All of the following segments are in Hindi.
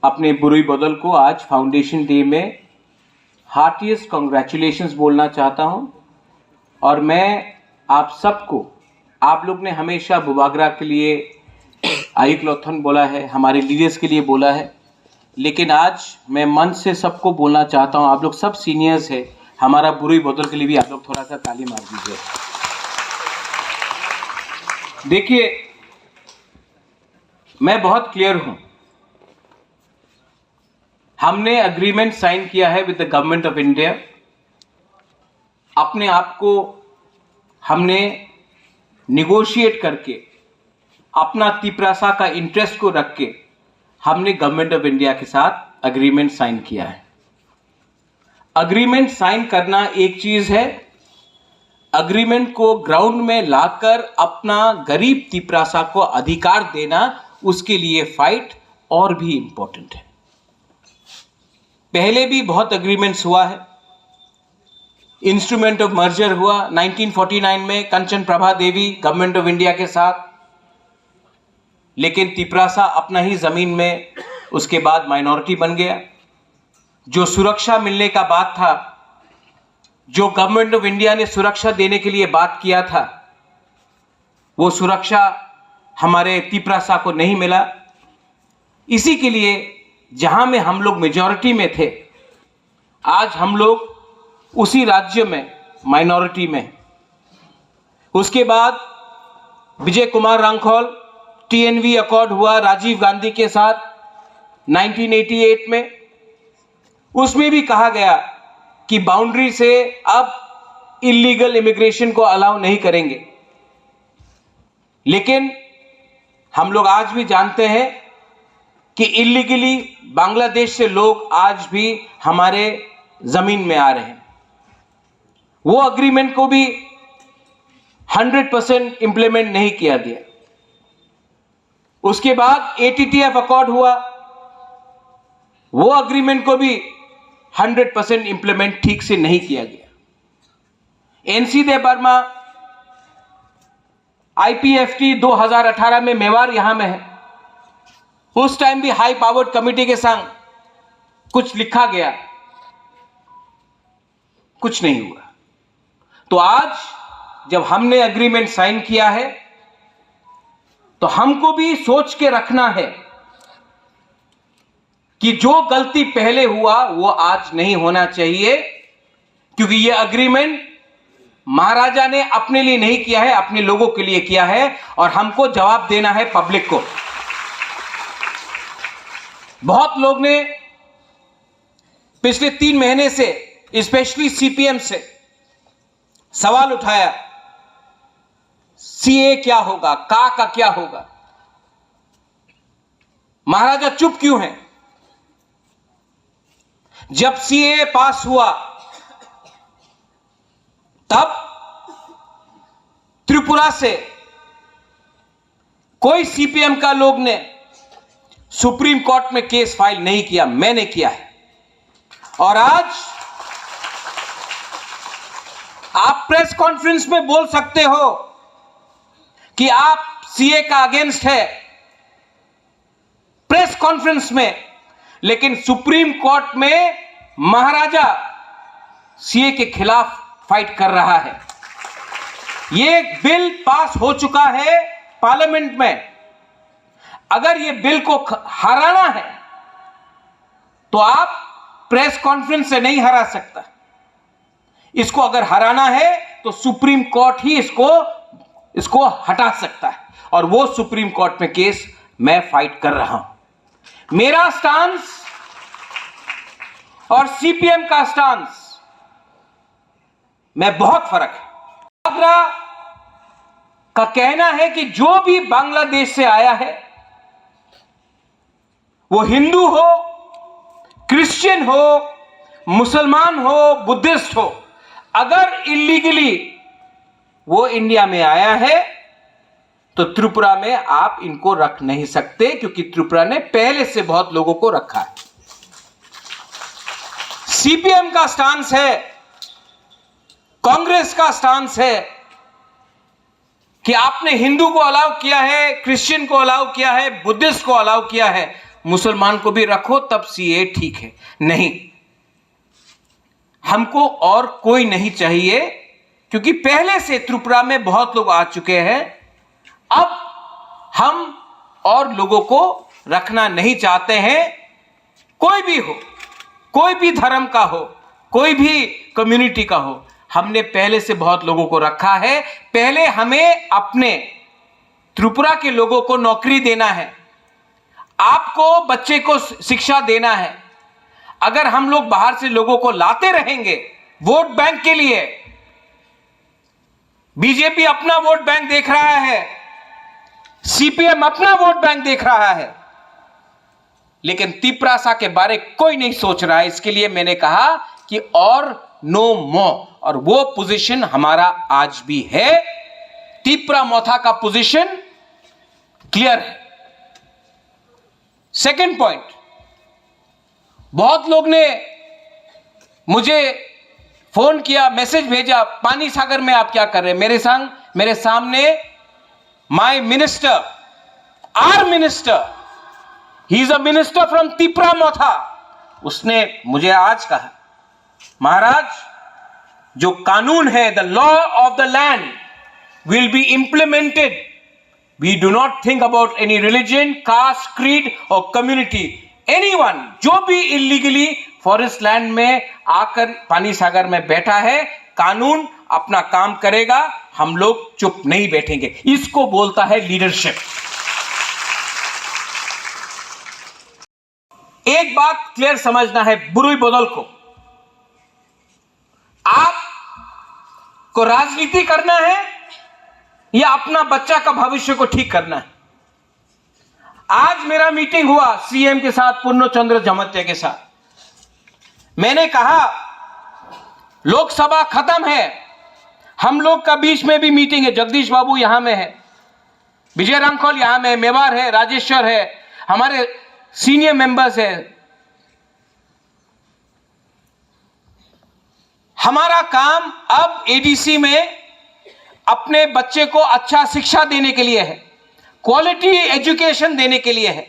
अपने बुरी बदल को आज फाउंडेशन डे में हार्टिएस्ट कॉन्ग्रेचुलेशंस बोलना चाहता हूं। और मैं आप सबको, आप लोग ने हमेशा बुबागरा के लिए आई क्लॉथन बोला है, हमारे लीडर्स के लिए बोला है, लेकिन आज मैं मन से सबको बोलना चाहता हूं, आप लोग सब सीनियर्स हैं, हमारा बुरी बदल के लिए भी आप लोग थोड़ा सा ताली मार दीजिए। देखिए, मैं बहुत क्लियर हूं, हमने एग्रीमेंट साइन किया है with the government of India. अपने आप को हमने निगोशिएट करके, अपना तिपरासा का इंटरेस्ट को रख के हमने गवर्नमेंट ऑफ इंडिया के साथ एग्रीमेंट साइन किया है। एग्रीमेंट साइन करना एक चीज है, एग्रीमेंट को ग्राउंड में लाकर अपना गरीब तिपरासा को अधिकार देना, उसके लिए फाइट और भी इंपॉर्टेंट है। पहले भी बहुत एग्रीमेंट्स हुआ है, इंस्ट्रूमेंट ऑफ मर्जर हुआ 1949 में कंचन प्रभा देवी गवर्नमेंट ऑफ इंडिया के साथ, लेकिन तिपरासा अपना ही जमीन में उसके बाद माइनॉरिटी बन गया। जो सुरक्षा मिलने का बात था, जो गवर्नमेंट ऑफ इंडिया ने सुरक्षा देने के लिए बात किया था, वो सुरक्षा हमारे तिपरासा को नहीं मिला। इसी के लिए जहां में हम लोग मेजॉरिटी में थे, आज हम लोग उसी राज्य में माइनॉरिटी में। उसके बाद विजय कुमार रांखौल टीएनवी अकॉर्ड हुआ राजीव गांधी के साथ 1988 में, उसमें भी कहा गया कि बाउंड्री से अब इलीगल इमिग्रेशन को अलाउ नहीं करेंगे। लेकिन हम लोग आज भी जानते हैं कि इलीगली बांग्लादेश से लोग आज भी हमारे जमीन में आ रहे हैं। वो एग्रीमेंट को भी 100% इंप्लीमेंट नहीं किया गया। उसके बाद एटीटीएफ अकॉर्ड हुआ, वो एग्रीमेंट को भी 100% इंप्लीमेंट ठीक से नहीं किया गया। एनसीडे बर्मा आईपीएफटी 2018 में मेवाड़ यहां में है, उस टाइम भी हाई पावर्ड कमिटी के संग कुछ लिखा गया, कुछ नहीं हुआ। तो आज जब हमने एग्रीमेंट साइन किया है, तो हमको भी सोच के रखना है कि जो गलती पहले हुआ वो आज नहीं होना चाहिए, क्योंकि ये एग्रीमेंट महाराजा ने अपने लिए नहीं किया है, अपने लोगों के लिए किया है, और हमको जवाब देना है पब्लिक को। बहुत लोग ने पिछले 3 महीने से, स्पेशली सीपीएम से सवाल उठाया, सीए क्या होगा, का क्या होगा, महाराजा चुप क्यों हैं? जब सीए पास हुआ तब त्रिपुरा से कोई सीपीएम का लोग ने सुप्रीम कोर्ट में केस फाइल नहीं किया, मैंने किया है। और आज आप प्रेस कॉन्फ्रेंस में बोल सकते हो कि आप सीए का अगेंस्ट है, प्रेस कॉन्फ्रेंस में, लेकिन सुप्रीम कोर्ट में महाराजा सीए के खिलाफ फाइट कर रहा है। यह बिल पास हो चुका है पार्लियामेंट में। अगर यह बिल को हराना है तो आप प्रेस कॉन्फ्रेंस से नहीं हरा सकता। इसको अगर हराना है तो सुप्रीम कोर्ट ही इसको हटा सकता है, और वो सुप्रीम कोर्ट में केस मैं फाइट कर रहा हूं। मेरा स्टांस और सीपीएम का स्टांस में बहुत फर्क है। आगरा का कहना है कि जो भी बांग्लादेश से आया है, वो हिंदू हो, क्रिश्चियन हो, मुसलमान हो, बुद्धिस्ट हो, अगर इलीगली वो इंडिया में आया है तो त्रिपुरा में आप इनको रख नहीं सकते, क्योंकि त्रिपुरा ने पहले से बहुत लोगों को रखा है। सीपीएम का स्टांस है, कांग्रेस का स्टांस है कि आपने हिंदू को अलाउ किया है, क्रिश्चियन को अलाउ किया है, बुद्धिस्ट को अलाउ किया है, मुसलमान को भी रखो तब सीए ठीक है। नहीं, हमको और कोई नहीं चाहिए, क्योंकि पहले से त्रिपुरा में बहुत लोग आ चुके हैं। अब हम और लोगों को रखना नहीं चाहते हैं। कोई भी हो, कोई भी धर्म का हो, कोई भी कम्युनिटी का हो, हमने पहले से बहुत लोगों को रखा है। पहले हमें अपने त्रिपुरा के लोगों को नौकरी देना है, आपको बच्चे को शिक्षा देना है। अगर हम लोग बाहर से लोगों को लाते रहेंगे वोट बैंक के लिए, बीजेपी अपना वोट बैंक देख रहा है, सीपीएम अपना वोट बैंक देख रहा है, लेकिन तिपरासा के बारे कोई नहीं सोच रहा है। इसके लिए मैंने कहा कि और नो मोर, और वो पोजीशन हमारा आज भी है। तिपरा मोथा का पोजीशन क्लियर है। सेकंड पॉइंट, बहुत लोग ने मुझे फोन किया, मैसेज भेजा, पानी सागर में आप क्या कर रहे हैं। मेरे सामने my minister, our minister, he is a minister from Tipra Motha, उसने मुझे आज कहा, महाराज जो कानून है, the law of the land will be implemented. We do not think about any religion, caste, creed और कम्युनिटी। एनीवन जो भी इलीगली फॉरेस्ट लैंड में आकर पानी सागर में बैठा है, कानून अपना काम करेगा, हम लोग चुप नहीं बैठेंगे। इसको बोलता है लीडरशिप। एक बात क्लियर समझना है बुरुई बदल को, आपको राजनीति करना है या अपना बच्चा का भविष्य को ठीक करना है। आज मेरा मीटिंग हुआ सीएम के साथ, पूर्ण चंद्र जमत्या के साथ। मैंने कहा लोकसभा खत्म है, हम लोग का बीच में भी मीटिंग है। जगदीश बाबू यहां में है, विजय रामखोल यहां में, मेवार है, राजेश्वर है, हमारे सीनियर मेंबर्स है। हमारा काम अब एडीसी में अपने बच्चे को अच्छा शिक्षा देने के लिए है, क्वालिटी एजुकेशन देने के लिए है।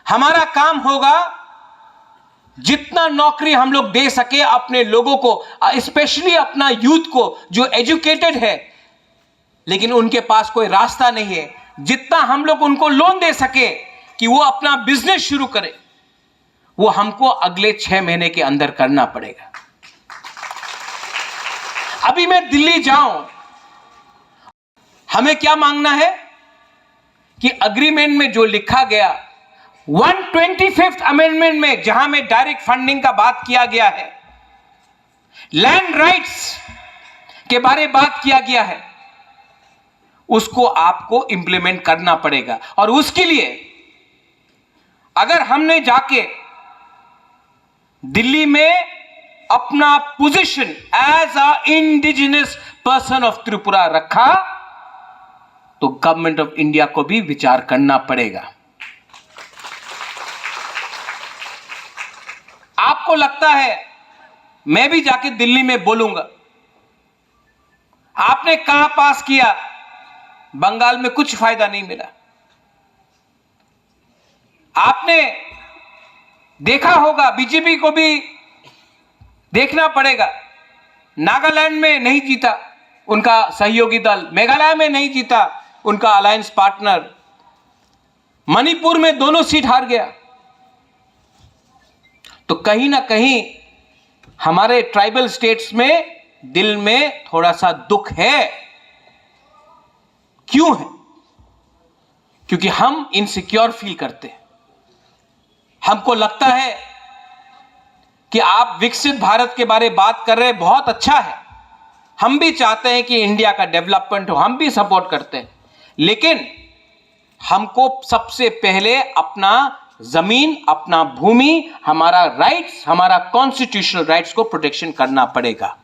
हमारा काम होगा जितना नौकरी हम लोग दे सके अपने लोगों को, स्पेशली अपना यूथ को जो एजुकेटेड है लेकिन उनके पास कोई रास्ता नहीं है, जितना हम लोग उनको लोन दे सके कि वो अपना बिजनेस शुरू करे, वो हमको अगले 6 महीने के अंदर करना पड़ेगा। अभी मैं दिल्ली जाऊं, हमें क्या मांगना है कि अग्रीमेंट में जो लिखा गया 125th अमेंडमेंट में, जहां में डायरेक्ट फंडिंग का बात किया गया है, लैंड राइट्स के बारे में बात किया गया है, उसको आपको इंप्लीमेंट करना पड़ेगा। और उसके लिए अगर हमने जाके दिल्ली में अपना position as a indigenous person of Tripura रखा तो गवर्नमेंट ऑफ इंडिया को भी विचार करना पड़ेगा। आपको लगता है मैं भी जाके दिल्ली में बोलूंगा, आपने कहां पास किया, बंगाल में कुछ फायदा नहीं मिला। आपने देखा होगा, बीजेपी को भी देखना पड़ेगा, नागालैंड में नहीं जीता उनका सहयोगी दल, मेघालय में नहीं जीता उनका अलायंस पार्टनर, मणिपुर में दोनों सीट हार गया। तो कहीं ना कहीं हमारे ट्राइबल स्टेट्स में दिल में थोड़ा सा दुख है। क्यों है? क्योंकि हम इनसिक्योर फील करते हैं। हमको लगता है कि आप विकसित भारत के बारे में बात कर रहे हैं, बहुत अच्छा है, हम भी चाहते हैं कि इंडिया का डेवलपमेंट हो, हम भी सपोर्ट करते हैं, लेकिन हमको सबसे पहले अपना जमीन, अपना भूमि, हमारा राइट्स, हमारा कॉन्स्टिट्यूशनल राइट्स को प्रोटेक्शन करना पड़ेगा।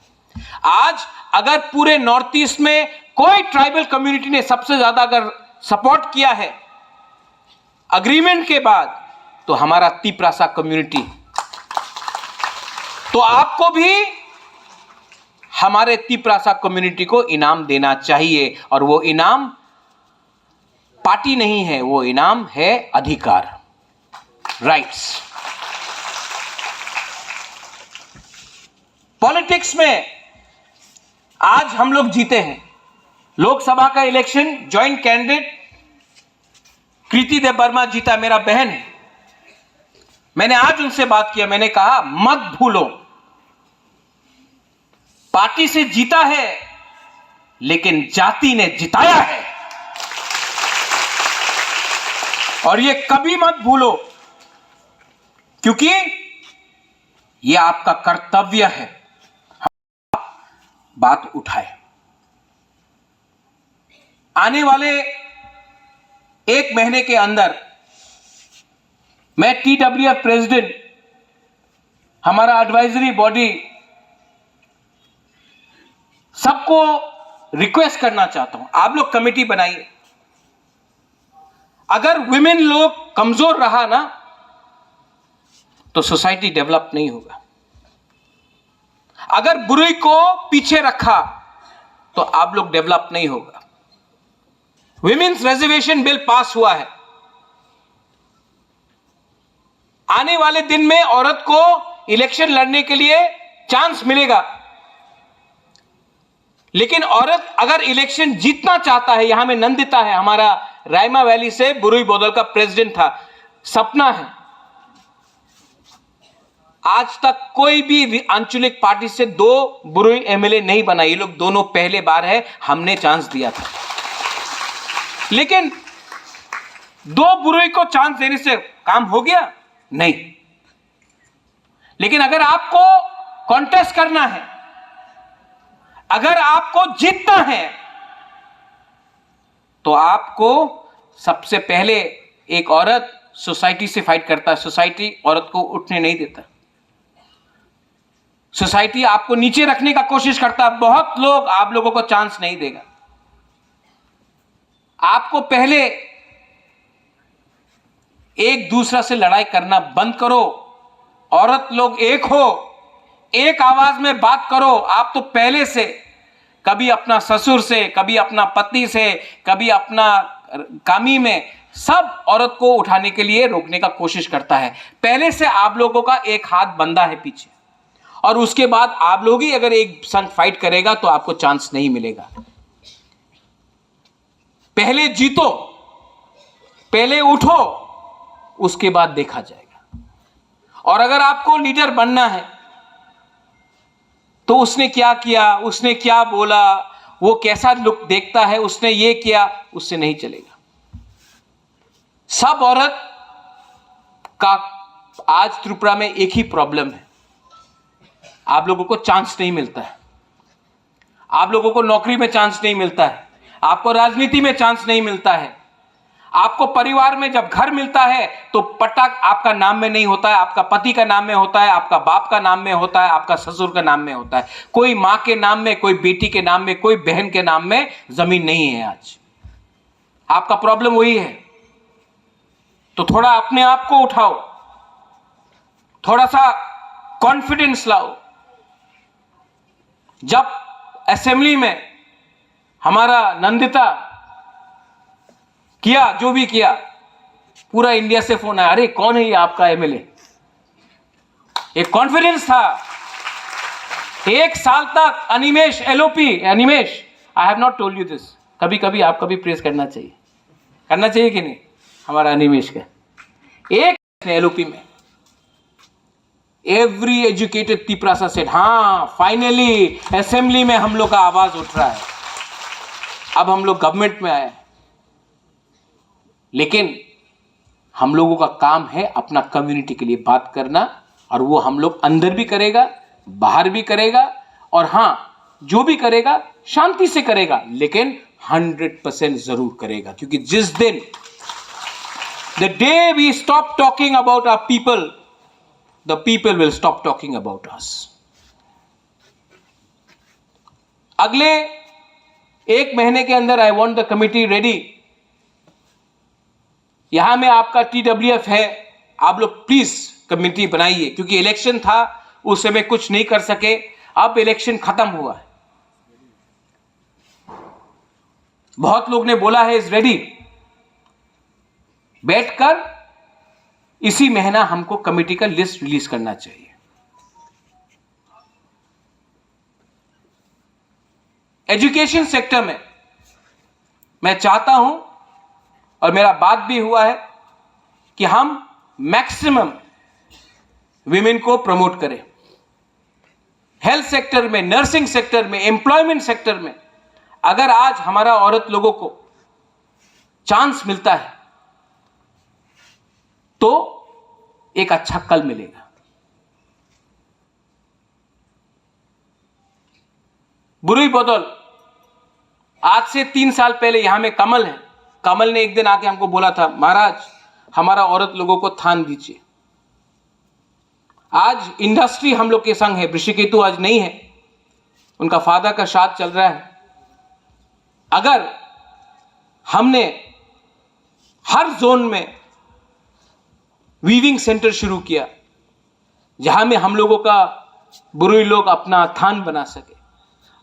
आज अगर पूरे नॉर्थ ईस्ट में कोई ट्राइबल कम्युनिटी ने सबसे ज्यादा अगर सपोर्ट किया है अग्रीमेंट के बाद, तो हमारा तिपरासा कम्युनिटी। तो आपको भी हमारे तिपरासा कम्युनिटी को इनाम देना चाहिए, और वो इनाम पार्टी नहीं है, वो इनाम है अधिकार। राइट्स। पॉलिटिक्स में आज हम लोग जीते हैं। लोकसभा का इलेक्शन ज्वाइंट कैंडिडेट कृति देव वर्मा जीता, मेरा बहन है। मैंने आज उनसे बात किया, मैंने कहा मत भूलो, पार्टी से जीता है लेकिन जाति ने जिताया है, और ये कभी मत भूलो, क्योंकि ये आपका कर्तव्य है। बात उठाए। आने वाले 1 महीने के अंदर मैं TWF प्रेसिडेंट, हमारा एडवाइजरी बॉडी, सबको रिक्वेस्ट करना चाहता हूं, आप लोग कमेटी बनाइए। अगर विमेन लोग कमजोर रहा ना तो सोसाइटी डेवलप नहीं होगा। अगर बुराई को पीछे रखा तो आप लोग डेवलप नहीं होगा। विमेन्स रिजर्वेशन बिल पास हुआ है। आने वाले दिन में औरत को इलेक्शन लड़ने के लिए चांस मिलेगा, लेकिन औरत अगर इलेक्शन जीतना चाहता है, यहां में नंदिता है, हमारा रायमा वैली से बुरुई बोदल का प्रेसिडेंट था, सपना है। आज तक कोई भी आंचलिक पार्टी से 2 बुरुई एमएलए नहीं बना। ये लोग दोनों पहले बार है, हमने चांस दिया था। लेकिन 2 बुरुई को चांस देने से काम हो गया? नहीं। लेकिन अगर आपको कॉन्टेस्ट करना है, अगर आपको जीतना है, तो आपको सबसे पहले एक औरत सोसाइटी से फाइट करता है। सोसाइटी औरत को उठने नहीं देता। सोसाइटी आपको नीचे रखने का कोशिश करता है। बहुत लोग आप लोगों को चांस नहीं देगा। आपको पहले एक दूसरा से लड़ाई करना बंद करो। औरत लोग एक हो, एक आवाज में बात करो। आप तो पहले से कभी अपना ससुर से, कभी अपना पति से, कभी अपना कामी में, सब औरत को उठाने के लिए रोकने का कोशिश करता है। पहले से आप लोगों का एक हाथ बंधा है पीछे, और उसके बाद आप लोग ही अगर एक संग फाइट करेगा तो आपको चांस नहीं मिलेगा। पहले जीतो, पहले उठो, उसके बाद देखा जाएगा। और अगर आपको लीडर बनना है तो उसने क्या किया, उसने क्या बोला, वो कैसा लुक देखता है, उसने ये किया, उससे नहीं चलेगा। सब औरत का आज त्रिपुरा में एक ही प्रॉब्लम है, आप लोगों को चांस नहीं मिलता है। आप लोगों को नौकरी में चांस नहीं मिलता है, आपको राजनीति में चांस नहीं मिलता है, आपको परिवार में जब घर मिलता है तो पटक आपका नाम में नहीं होता है, आपका पति का नाम में होता है, आपका बाप का नाम में होता है, आपका ससुर का नाम में होता है। कोई मां के नाम में, कोई बेटी के नाम में, कोई बहन के नाम में जमीन नहीं है। आज आपका प्रॉब्लम वही है। तो थोड़ा अपने आप को उठाओ, थोड़ा सा कॉन्फिडेंस लाओ। जब असेंबली में हमारा नंदिता किया जो भी किया, पूरा इंडिया से फोन आया, अरे कौन है ये आपका एमएलए। एक कॉन्फिडेंस था। 1 साल तक Animesh LOP, Animesh, I have not told you this, कभी कभी आपका भी प्रेस करना चाहिए कि नहीं, हमारा अनिमेश का एक एलओपी में एवरी एजुकेटेड तिपरासा सेड, हाँ फाइनली असेंबली में हम लोग का आवाज उठ रहा है। अब हम लोग गवर्नमेंट में आए, लेकिन हम लोगों का काम है अपना कम्युनिटी के लिए बात करना, और वो हम लोग अंदर भी करेगा, बाहर भी करेगा, और हां जो भी करेगा शांति से करेगा, लेकिन 100% जरूर करेगा। क्योंकि जिस दिन the day we stop talking about our people, the people will stop talking about us. अगले 1 महीने के अंदर I want the committee ready. यहां में आपका TWF है, आप लोग प्लीज कमिटी बनाइए, क्योंकि इलेक्शन था उस समय कुछ नहीं कर सके, अब इलेक्शन खत्म हुआ है। बहुत लोग ने बोला है इज रेडी, बैठकर इसी महीना हमको कमेटी का लिस्ट रिलीज करना चाहिए। एजुकेशन सेक्टर में मैं चाहता हूं और मेरा बात भी हुआ है कि हम मैक्सिमम विमेन को प्रमोट करें। हेल्थ सेक्टर में, नर्सिंग सेक्टर में, एम्प्लॉयमेंट सेक्टर में अगर आज हमारा औरत लोगों को चांस मिलता है तो एक अच्छा कल मिलेगा। बुरुई बदौल, आज से 3 साल पहले यहां में कमल है, कमल ने एक दिन आके हमको बोला था, महाराज हमारा औरत लोगों को थान दीजिए। आज इंडस्ट्री हम लोग के संग है, ऋषिकेतु आज नहीं है, उनका फादर का श्राद्ध चल रहा है। अगर हमने हर जोन में वीविंग सेंटर शुरू किया जहां में हम लोगों का बुरुई लोग अपना थान बना सके,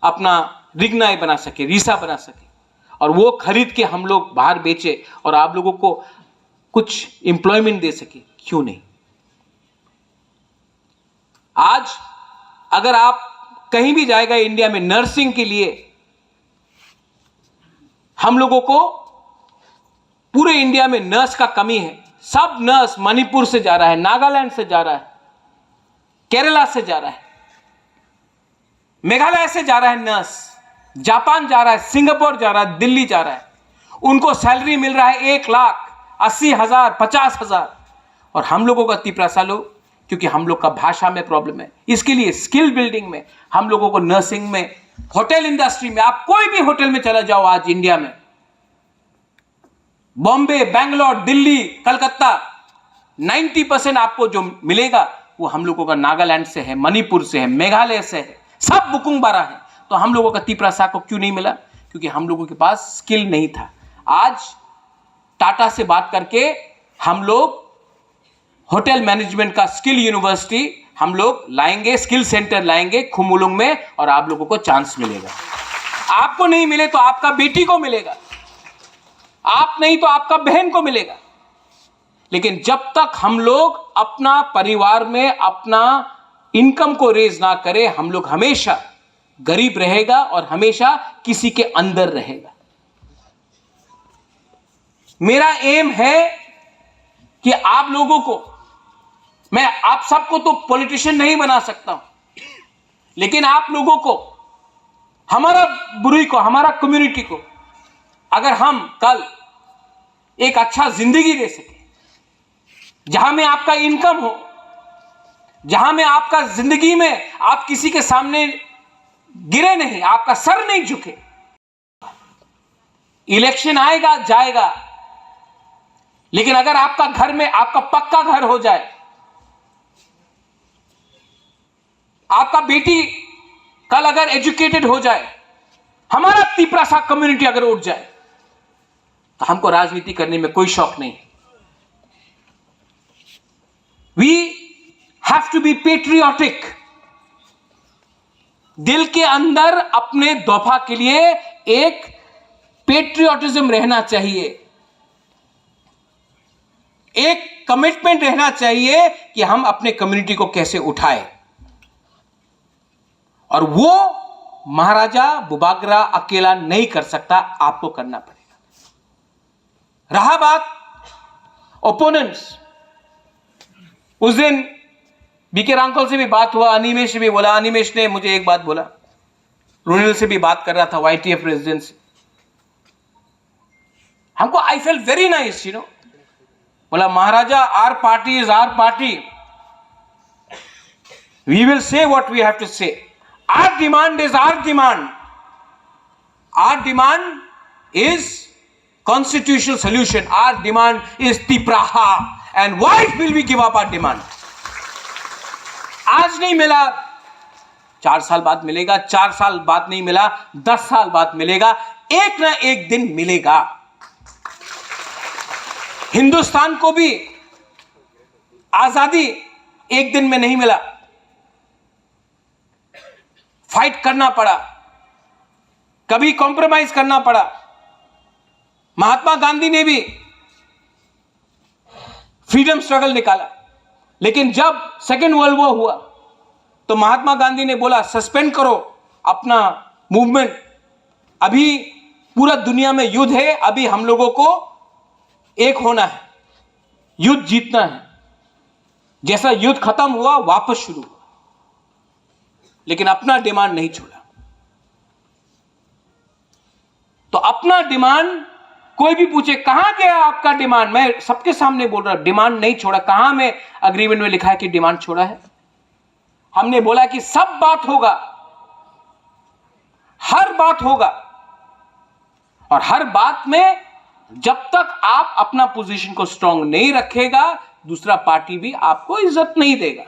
अपना रिगनाई बना सके, रीसा बना सके, और वो खरीद के हम लोग बाहर बेचे और आप लोगों को कुछ एम्प्लॉयमेंट दे सके, क्यों नहीं। आज अगर आप कहीं भी जाएगा इंडिया में नर्सिंग के लिए, हम लोगों को पूरे इंडिया में नर्स का कमी है। सब नर्स मणिपुर से जा रहा है, नागालैंड से जा रहा है, केरला से जा रहा है, मेघालय से जा रहा है नर्स, जापान जा रहा है, सिंगापुर जा रहा है, दिल्ली जा रहा है। उनको सैलरी मिल रहा है 1,80,000, 50,000, और हम लोगों का तिपरासा लोग, क्योंकि हम लोग का भाषा में प्रॉब्लम है, इसके लिए स्किल बिल्डिंग में हम लोगों को, नर्सिंग में, होटल इंडस्ट्री में, आप कोई भी होटल में चला जाओ आज इंडिया में, बॉम्बे, बेंगलोर, दिल्ली, कलकत्ता, 90% आपको जो मिलेगा वो हम लोगों का नागालैंड से है, मणिपुर से है, मेघालय से है, सब बुकुंग बारा है। तो हम लोगों का तिपरासा को क्यों नहीं मिला? क्योंकि हम लोगों के पास स्किल नहीं था। आज टाटा से बात करके हम लोग होटल मैनेजमेंट का स्किल यूनिवर्सिटी हम लोग लाएंगे, स्किल सेंटर लाएंगे खुमुलुंग में, और आप लोगों को चांस मिलेगा। आपको नहीं मिले तो आपका बेटी को मिलेगा, आप नहीं तो आपका बहन को मिलेगा। लेकिन जब तक हम लोग अपना परिवार में अपना इनकम को रेज ना करें, हम लोग हमेशा गरीब रहेगा और हमेशा किसी के अंदर रहेगा। मेरा एम है कि आप लोगों को, मैं आप सबको तो पॉलिटिशियन नहीं बना सकता हूं, लेकिन आप लोगों को, हमारा बुरुई को, हमारा कम्युनिटी को, अगर हम कल एक अच्छा जिंदगी दे सके, जहां में आपका इनकम हो, जहां में आपका जिंदगी में आप किसी के सामने गिरे नहीं, आपका सर नहीं झुके। इलेक्शन आएगा जाएगा, लेकिन अगर आपका घर में आपका पक्का घर हो जाए, आपका बेटी कल अगर एजुकेटेड हो जाए, हमारा तिपरासा कम्युनिटी अगर उठ जाए, तो हमको राजनीति करने में कोई शौक नहीं। We have to be patriotic. दिल के अंदर अपने दोफा के लिए एक पेट्रियोटिज्म रहना चाहिए, एक कमिटमेंट रहना चाहिए कि हम अपने कम्युनिटी को कैसे उठाए, और वो महाराजा बुबागरा अकेला नहीं कर सकता, आपको करना पड़ेगा। रहा बात ओपोनेंट्स, उस दिन बीके रांकल से भी बात हुआ, अनिमेश से भी बोला, अनिमेश ने मुझे एक बात बोला, रुनिल से भी बात कर रहा था, YTF प्रेसिडेंट से, हमको आई फेल्ट वेरी नाइस, बोला महाराजा, our party is our party, we will say what we have to say, our demand is our demand, our demand is constitutional solution, our demand is Tipraha, and why will we give up our demand? आज नहीं मिला, 4 साल बाद मिलेगा, 4 साल बाद नहीं मिला, 10 साल बाद मिलेगा, एक ना एक दिन मिलेगा। हिंदुस्तान को भी आजादी एक दिन में नहीं मिला, फाइट करना पड़ा, कभी कॉम्प्रोमाइज करना पड़ा। महात्मा गांधी ने भी फ्रीडम स्ट्रगल निकाला। लेकिन जब सेकेंड वर्ल्ड वॉर हुआ तो महात्मा गांधी ने बोला सस्पेंड करो अपना मूवमेंट, अभी पूरा दुनिया में युद्ध है, अभी हम लोगों को एक होना है, युद्ध जीतना है। जैसा युद्ध खत्म हुआ वापस शुरू हुआ, लेकिन अपना डिमांड नहीं छोड़ा। तो अपना डिमांड कोई भी पूछे कहां गया आपका डिमांड, मैं सबके सामने बोल रहा हूं डिमांड नहीं छोड़ा। कहां में एग्रीमेंट में लिखा है कि डिमांड छोड़ा है? हमने बोला कि सब बात होगा, हर बात होगा, और हर बात में जब तक आप अपना पोजीशन को स्ट्रांग नहीं रखेगा दूसरा पार्टी भी आपको इज्जत नहीं देगा।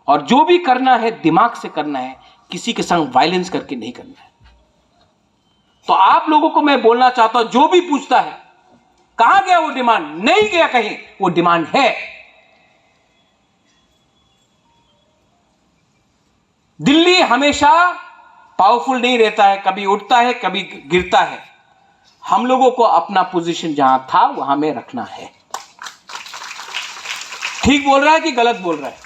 और जो भी करना है दिमाग से करना है, किसी के संग वायलेंस करके नहीं करना है। तो आप लोगों को मैं बोलना चाहता हूं, जो भी पूछता है कहां गया वो डिमांड, नहीं गया कहीं, वो डिमांड है। दिल्ली हमेशा पावरफुल नहीं रहता है, कभी उठता है कभी गिरता है। हम लोगों को अपना पोजीशन जहां था वहां में रखना है। ठीक बोल रहा है कि गलत बोल रहा है?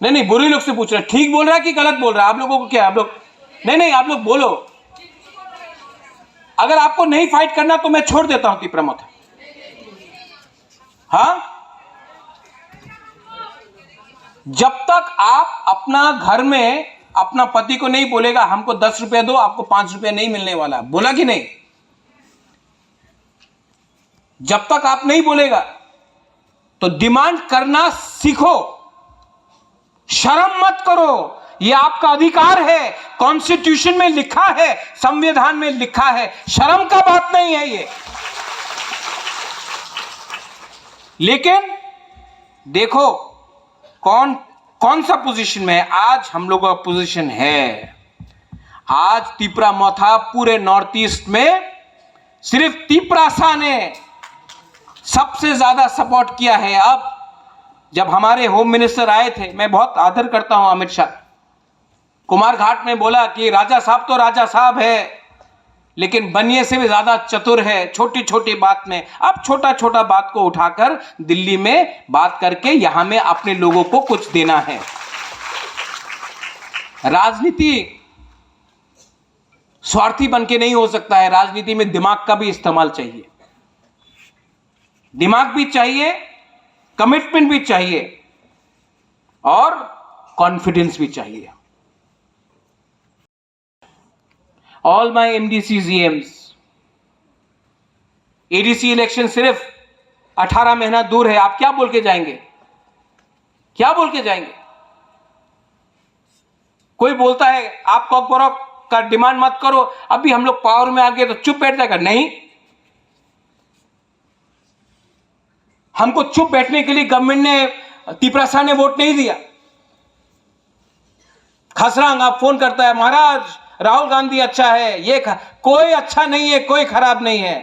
नहीं, बुरी लोग से पूछ रहे हैं, ठीक बोल रहा है कि गलत बोल रहा है? आप लोगों को क्या, आप लोग नहीं, आप लोग बोलो। अगर आपको नहीं फाइट करना तो मैं छोड़ देता हूं तिपरामथ। हाँ, जब तक आप अपना घर में अपना पति को नहीं बोलेगा हमको 10 रुपए दो, आपको 5 रुपए नहीं मिलने वाला, बोला कि नहीं? जब तक आप नहीं बोलेगा तो डिमांड करना सीखो, शर्म मत करो, यह आपका अधिकार है, कॉन्स्टिट्यूशन में लिखा है, संविधान में लिखा है, शर्म का बात नहीं है ये। लेकिन देखो कौन सा पोजीशन में है आज हम लोगों का पोजीशन है। आज तिपरामथा पूरे नॉर्थ ईस्ट में सिर्फ तिपरासा ने सबसे ज्यादा सपोर्ट किया है। अब जब हमारे होम मिनिस्टर आए थे, मैं बहुत आदर करता हूं अमित शाह, कुमार घाट में बोला कि राजा साहब तो राजा साहब है लेकिन बनिए से भी ज्यादा चतुर है, छोटी छोटी बात में। अब छोटा छोटा बात को उठाकर दिल्ली में बात करके यहां में अपने लोगों को कुछ देना है। राजनीति स्वार्थी बन के नहीं हो सकता है, राजनीति में दिमाग का भी इस्तेमाल चाहिए, दिमाग भी चाहिए, कमिटमेंट भी चाहिए और कॉन्फिडेंस भी चाहिए। All my MDC GMs, ADC election सिर्फ 18 महीना दूर है, आप क्या बोल के जाएंगे? क्या बोल के जाएंगे? कोई बोलता है आप कॉकबॉरोक का डिमांड मत करो, अभी हम लोग पावर में आ गए तो चुप बैठ जाएगा? नहीं, हमको चुप बैठने के लिए गवर्नमेंट ने, तिपरासा ने वोट नहीं दिया। खसरांग आप फोन करता है, महाराज राहुल गांधी अच्छा है, ये कोई अच्छा नहीं है, कोई खराब नहीं है,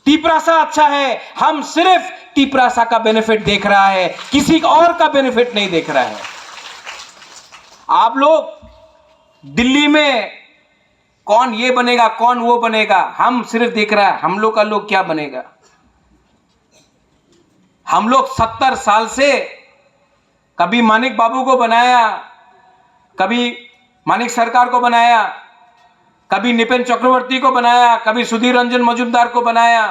तिपरासा अच्छा है। हम सिर्फ तिपरासा का बेनिफिट देख रहा है, किसी और का बेनिफिट नहीं देख रहा है। आप लोग दिल्ली में कौन ये बनेगा कौन वो बनेगा, हम सिर्फ देख रहा है हम लोग का लोग क्या बनेगा। हम लोग 70 साल से कभी मानिक बाबू को बनाया, कभी मानिक सरकार को बनाया, कभी निपेन चक्रवर्ती को बनाया, कभी सुधीर रंजन मजूमदार को बनाया,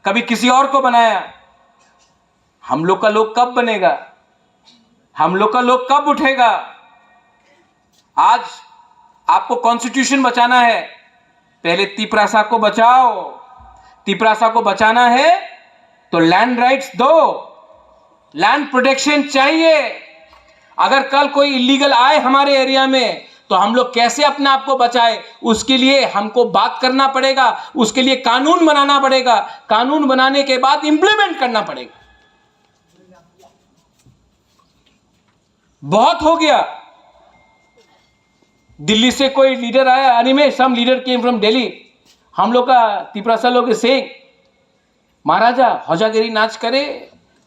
कभी किसी और को बनाया। हम लोग का लोग कब बनेगा? हम लोग का लोग कब उठेगा? आज आपको कॉन्स्टिट्यूशन बचाना है, पहले तिपरासा को बचाओ। तिपरासा को बचाना है तो लैंड राइट्स दो, लैंड प्रोटेक्शन चाहिए। अगर कल कोई इलीगल आए हमारे एरिया में तो हम लोग कैसे अपने आप को बचाए, उसके लिए हमको बात करना पड़ेगा, उसके लिए कानून बनाना पड़ेगा, कानून बनाने के बाद इंप्लीमेंट करना पड़ेगा। बहुत हो गया। दिल्ली से कोई लीडर आया, अनिमेश, सम लीडर केम फ्रॉम दिल्ली, हम लोग का तिपरासा लोग से महाराजा हौजागिरी नाच करे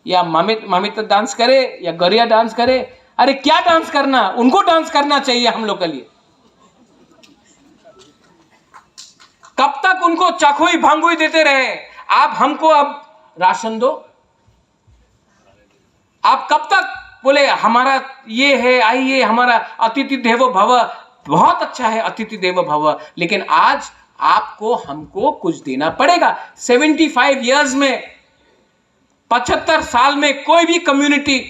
या मामित डांस करे या गरिया डांस करे। अरे क्या डांस करना, उनको डांस करना चाहिए हम लोग के लिए। कब तक उनको चखुई भंगुई देते रहे? आप हमको अब राशन दो, आप कब तक बोले हमारा ये है, आइए हमारा अतिथि देवो भव, बहुत अच्छा है अतिथि देवो भव, लेकिन आज आपको हमको कुछ देना पड़ेगा। 75 इयर्स में, 75 साल में कोई भी कम्युनिटी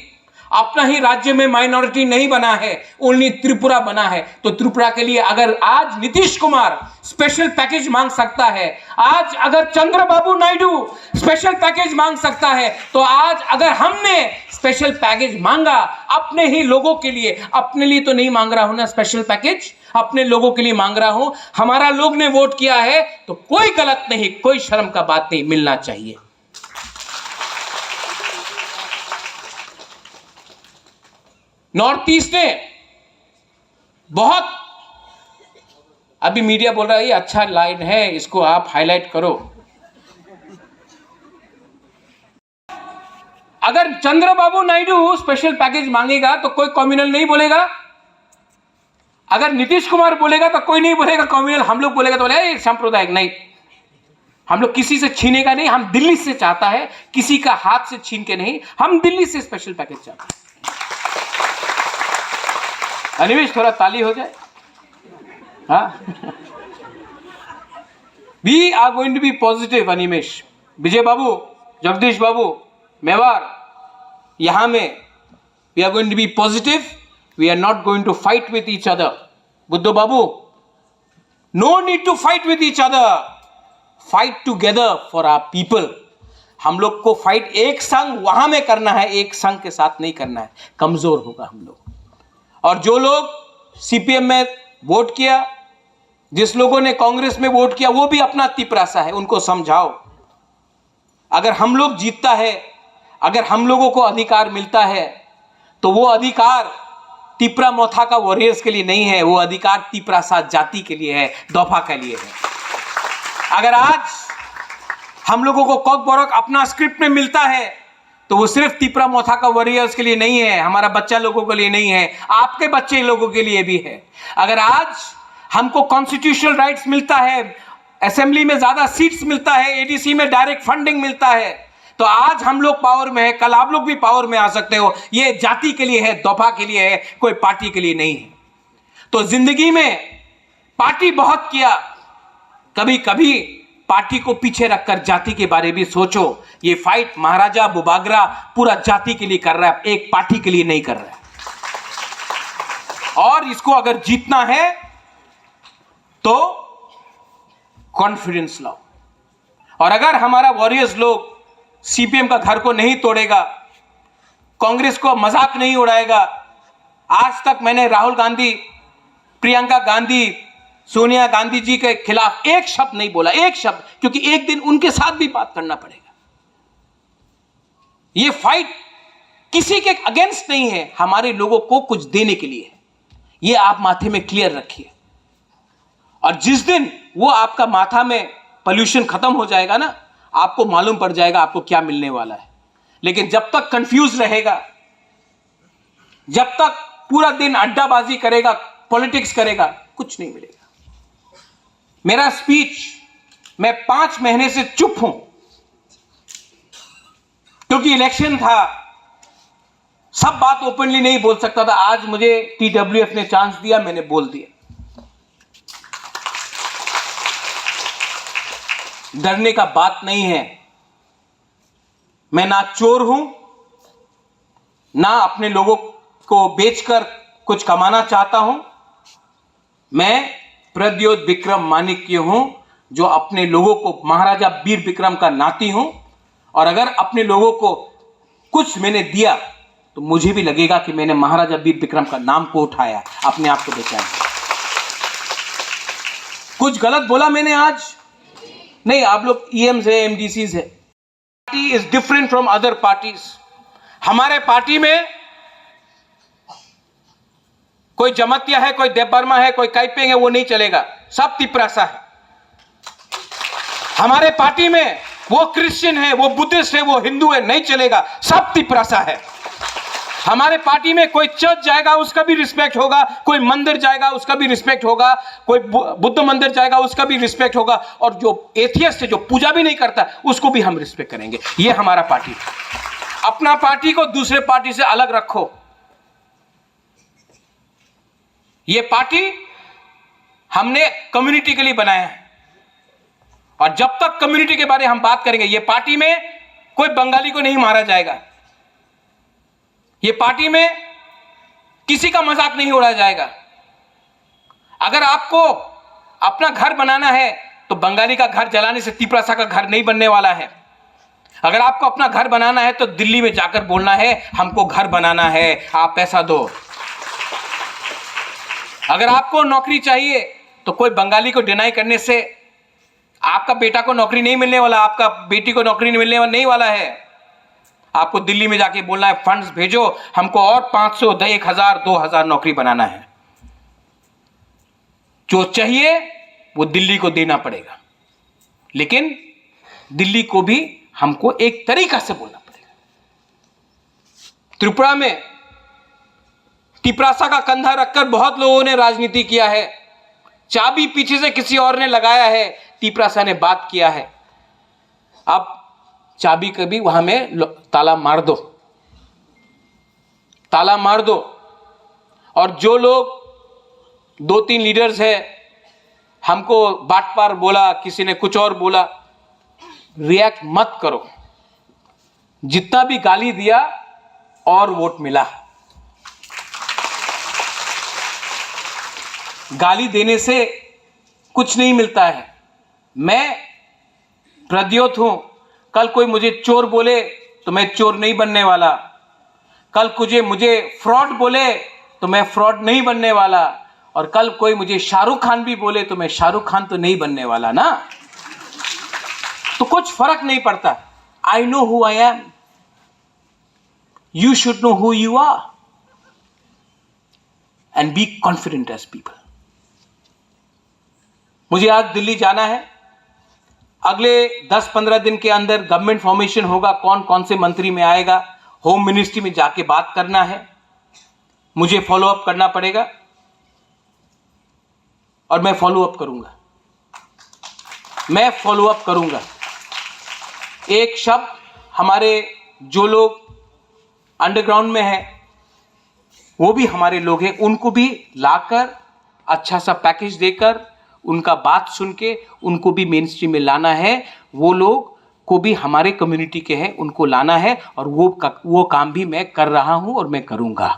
अपना ही राज्य में माइनॉरिटी नहीं बना है, ओनली त्रिपुरा बना है। तो त्रिपुरा के लिए अगर आज नीतीश कुमार स्पेशल पैकेज मांग सकता है, आज अगर चंद्रबाबू नायडू स्पेशल पैकेज मांग सकता है, तो आज अगर हमने स्पेशल पैकेज मांगा अपने ही लोगों के लिए, अपने लिए तो नहीं मांग रहा हूं ना स्पेशल पैकेज, अपने लोगों के लिए मांग रहा हूं, हमारा लोग ने वोट किया है, तो कोई गलत नहीं, कोई शर्म का बात नहीं, मिलना चाहिए। नॉर्थ ईस्ट ने बहुत, अभी मीडिया बोल रहा है ये अच्छा लाइन है, इसको आप हाईलाइट करो। अगर चंद्रबाबू नायडू स्पेशल पैकेज मांगेगा तो कोई कम्युनल नहीं बोलेगा, अगर नीतीश कुमार बोलेगा तो कोई नहीं बोलेगा कम्युनल, हम लोग बोलेगा तो बोले सांप्रदायिक। नहीं, हम लोग किसी से छीनेगा नहीं, हम दिल्ली से चाहता है, किसी का हाथ से छीन के नहीं, हम दिल्ली से स्पेशल पैकेज चाहते हैं। अनिमेश थोड़ा ताली हो जाए। हाँ, we are going to be positive. Animesh, Vijay babu, Jagdish babu, Mewar, यहां में we are going to be positive, we are not going to fight with each other. Buddhu babu, no need to fight with each other, fight together for our people. हम लोग को फाइट एक संग वहां में करना है, एक संग के साथ नहीं करना है, कमजोर होगा हम लोग। और जो लोग सीपीएम में वोट किया, जिस लोगों ने कांग्रेस में वोट किया, वो भी अपना तिपरासा है, उनको समझाओ। अगर हम लोग जीतता है, अगर हम लोगों को अधिकार मिलता है, तो वो अधिकार तिपरा मोथा का वॉरियर्स के लिए नहीं है, वो अधिकार तिपरासा जाति के लिए है, दोफा के लिए है। अगर आज हम लोगों को कॉक बोरक अपना स्क्रिप्ट में मिलता है, तो वो सिर्फ तिपरा मोथा का वॉरियर्स के लिए नहीं है, हमारा बच्चा लोगों के लिए नहीं है, आपके बच्चे लोगों के लिए भी है। अगर आज हमको कॉन्स्टिट्यूशनल राइट्स मिलता है, असेंबली में ज्यादा सीट्स मिलता है, एडीसी में डायरेक्ट फंडिंग मिलता है, तो आज हम लोग पावर में है, कल आप लोग भी पावर में आ सकते हो। ये जाति के लिए है, दोफा के लिए है, कोई पार्टी के लिए नहीं है। तो जिंदगी में पार्टी बहुत किया, कभी कभी पार्टी को पीछे रखकर जाति के बारे में सोचो। ये फाइट महाराजा बुबागरा पूरा जाति के लिए कर रहा है, एक पार्टी के लिए नहीं कर रहा है। और इसको अगर जीतना है तो कॉन्फिडेंस लाओ। और अगर हमारा वॉरियर्स लोग सीपीएम का घर को नहीं तोड़ेगा, कांग्रेस को मजाक नहीं उड़ाएगा, आज तक मैंने राहुल गांधी, प्रियंका गांधी, सोनिया गांधी जी के खिलाफ एक शब्द नहीं बोला, एक शब्द, क्योंकि एक दिन उनके साथ भी बात करना पड़ेगा। ये फाइट किसी के अगेंस्ट नहीं है, हमारे लोगों को कुछ देने के लिए है। ये आप माथे में क्लियर रखिए। और जिस दिन वो आपका माथा में पोल्यूशन खत्म हो जाएगा ना, आपको मालूम पड़ जाएगा आपको क्या मिलने वाला है। लेकिन जब तक कंफ्यूज रहेगा, जब तक पूरा दिन अड्डाबाजी करेगा, पॉलिटिक्स करेगा, कुछ नहीं मिलेगा। मेरा स्पीच, मैं 5 महीने से चुप हूं क्योंकि इलेक्शन था, सब बात ओपनली नहीं बोल सकता था। आज मुझे टीडब्ल्यूएफ ने चांस दिया, मैंने बोल दिया। डरने का बात नहीं है। मैं ना चोर हूं, ना अपने लोगों को बेचकर कुछ कमाना चाहता हूं। मैं प्रद्योत विक्रम माणिक्य हूं, जो अपने लोगों को महाराजा वीर विक्रम का नाती हूं। और अगर अपने लोगों को कुछ मैंने दिया तो मुझे भी लगेगा कि मैंने महाराजा वीर विक्रम का नाम को उठाया, अपने आप को बचाया। कुछ गलत बोला मैंने आज? नहीं, आप लोग ईएम्स है, एमडीसीज है। Party is different from other parties. हमारे पार्टी में कोई जमतिया है, कोई देवबर्मा है, कोई काइपेंग है, वो नहीं चलेगा, सब तिपरासा है। हमारे पार्टी में वो क्रिश्चियन है, वो बुद्धिस्ट है, वो हिंदू है, नहीं चलेगा, सब तिपरासा है। हमारे पार्टी में कोई चर्च जाएगा उसका भी रिस्पेक्ट होगा, कोई मंदिर जाएगा उसका भी रिस्पेक्ट होगा, कोई बुद्ध मंदिर जाएगा उसका भी रिस्पेक्ट होगा, और जो एथियस्ट है, जो पूजा भी नहीं करता, उसको भी हम रिस्पेक्ट करेंगे। ये हमारा पार्टी। अपना पार्टी को दूसरे पार्टी से अलग रखो। ये पार्टी हमने कम्युनिटी के लिए बनाया है, और जब तक कम्युनिटी के बारे में हम बात करेंगे, ये पार्टी में कोई बंगाली को नहीं मारा जाएगा, ये पार्टी में किसी का मजाक नहीं उड़ाया जाएगा। अगर आपको अपना घर बनाना है तो बंगाली का घर जलाने से तिपरासा का घर नहीं बनने वाला है। अगर आपको अपना घर बनाना है तो दिल्ली में जाकर बोलना है हमको घर बनाना है, आप पैसा दो। अगर आपको नौकरी चाहिए तो कोई बंगाली को डिनाई करने से आपका बेटा को नौकरी नहीं मिलने वाला, आपका बेटी को नौकरी मिलने नहीं वाला है। आपको दिल्ली में जाके बोलना है फंड्स भेजो, हमको और 500, 1000, 2000 नौकरी बनाना है। जो चाहिए वो दिल्ली को देना पड़ेगा, लेकिन दिल्ली को भी हमको एक तरीका से बोलना पड़ेगा। त्रिपुरा में तिपरासा का कंधा रखकर बहुत लोगों ने राजनीति किया है। चाबी पीछे से किसी और ने लगाया है, तिपरासा ने बात किया है। अब चाबी कभी वहां में ताला मार दो, ताला मार दो। और जो लोग 2-3 लीडर्स हैं, हमको बाट पार बोला, किसी ने कुछ और बोला, रिएक्ट मत करो। जितना भी गाली दिया और वोट मिला। गाली देने से कुछ नहीं मिलता है। मैं प्रद्योत हूं, कल कोई मुझे चोर बोले तो मैं चोर नहीं बनने वाला, कल मुझे फ्रॉड बोले तो मैं फ्रॉड नहीं बनने वाला, और कल कोई मुझे शाहरुख खान भी बोले तो मैं शाहरुख खान तो नहीं बनने वाला ना। तो कुछ फर्क नहीं पड़ता। I know who I am, you should know who you are and be confident as people. मुझे आज दिल्ली जाना है। अगले 10-15 दिन के अंदर गवर्नमेंट फॉर्मेशन होगा, कौन कौन से मंत्री में आएगा, होम मिनिस्ट्री में जाके बात करना है, मुझे फॉलो अप करना पड़ेगा, और मैं फॉलो अप करूंगा। मैं फॉलो अप करूंगा। एक शब्द हमारे जो लोग अंडरग्राउंड में हैं, वो भी हमारे लोग हैं, उनको भी लाकर अच्छा सा पैकेज देकर, उनका बात सुन के उनको भी मेन स्ट्रीम में लाना है। वो लोग को भी हमारे कम्युनिटी के हैं, उनको लाना है, और वो काम भी मैं कर रहा हूं और मैं करूंगा।